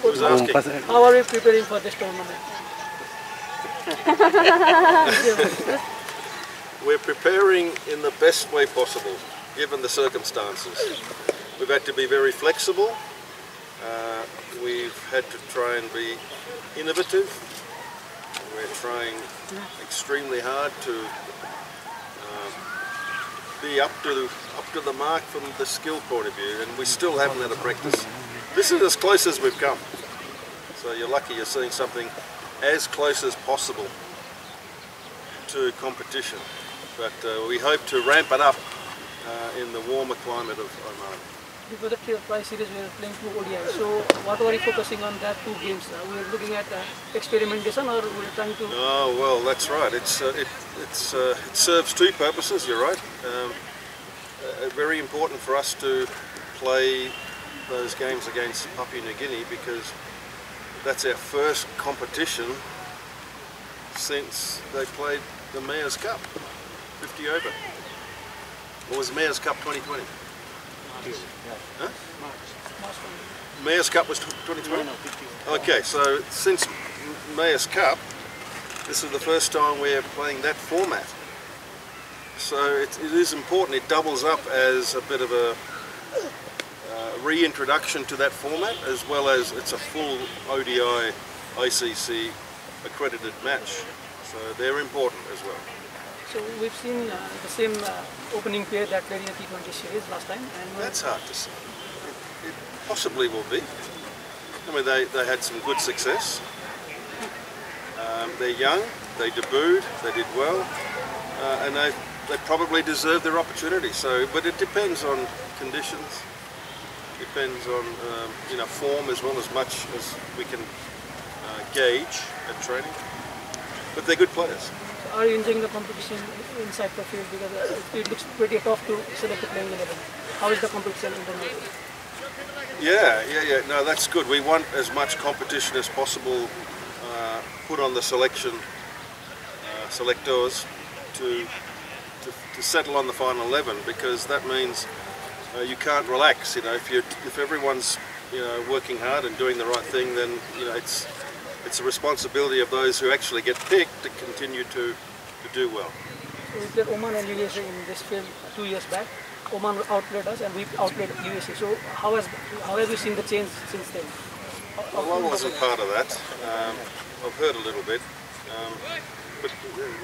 Who's asking? How are we preparing for this tournament? We're preparing in the best way possible, given the circumstances. We've had to be very flexible. We've had to try and be innovative. We're trying extremely hard to be up to the mark from the skill point of view, and we still haven't had a practice. This is as close as we've come. So you're lucky you're seeing something as close as possible to competition. But we hope to ramp it up in the warmer climate of Oman. Before the Tri Series we are playing 2 ODI, so what are you focusing on that 2 games? We are looking at experimentation, or we are trying to... Oh well, that's right. It serves 2 purposes, you're right. Very important for us to play those games against Papua New Guinea, because that's our first competition since they played the Mayor's Cup, 50 over. Or was the Mayor's Cup 2020? Huh? Mayor's Cup was 2020? Okay, so since Mayor's Cup, this is the first time we're playing that format. So it is important. It doubles up as a bit of a reintroduction to that format, as well as it's a full ODI ICC accredited match. So they're important as well. So we've seen the same opening pair that played in the T20 series last time. And that's hard to say. It possibly will be. I mean, they had some good success. They're young, they debuted, they did well, and they probably deserve their opportunity. So, but it depends on conditions. Depends on form as well, as much as we can gauge at training. But they're good players. Are you enjoying the competition inside the field, because it looks pretty tough to select the playing 11? How is the competition internally? Yeah. No, that's good. We want as much competition as possible put on the selectors to settle on the final 11, because that means you can't relax. If everyone's working hard and doing the right thing, then it's a responsibility of those who actually get picked to continue to do well. So we played Oman and USA in this field 2 years back. Oman outplayed us and we outplayed USA. So how have you seen the change since then? Well, I wasn't part of that. I've heard a little bit. But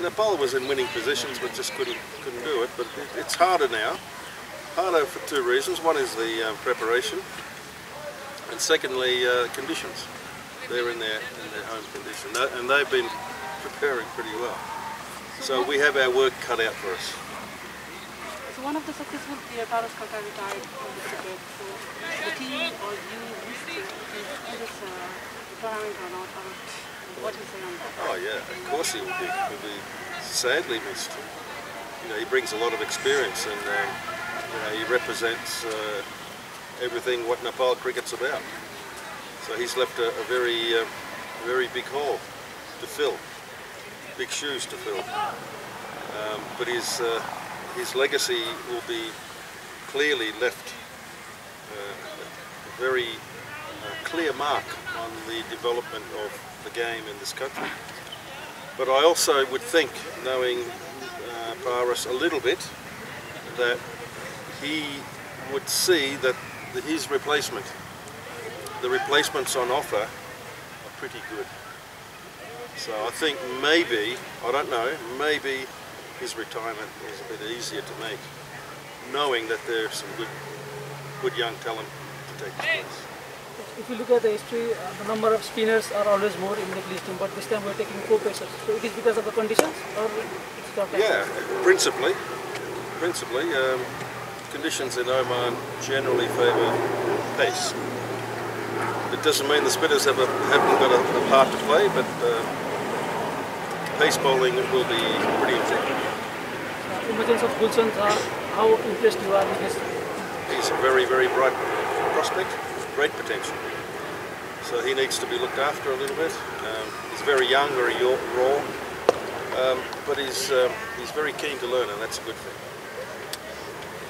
Nepal was in winning positions, but just couldn't do it. But it's harder now. Harder for 2 reasons. One is the preparation, and secondly, conditions. They're in their home condition, and they've been preparing pretty well. So we have our work cut out for us. So one of the successful players, Taras Kaka, retired from the cricket. So the team or you missed in this tournament or not? Or what do you say on that? Oh yeah, of course he will be sadly missed. He brings a lot of experience, and he represents everything what Nepal cricket's about. So he's left a very big hole to fill, big shoes to fill. But his legacy will be clearly left a very clear mark on the development of the game in this country. But I also would think, knowing Paris a little bit, that he would see that his replacement, the replacements on offer, are pretty good. So I think maybe, I don't know, maybe his retirement is a bit easier to make, knowing that there's some good young talent to take his place. If you look at the history, the number of spinners are always more in the Middle East team, but this time we're taking 4 pacers. So it is because of the conditions, or it's not? Yeah, principally. Conditions in Oman generally favour pace. It doesn't mean the spinners haven't got a part to play, but pace bowling will be pretty important. Emergence of Gulshan, how impressed you are with this? He's a very, very bright prospect, great potential. So he needs to be looked after a little bit. He's very young, very raw, but he's very keen to learn, and that's a good thing.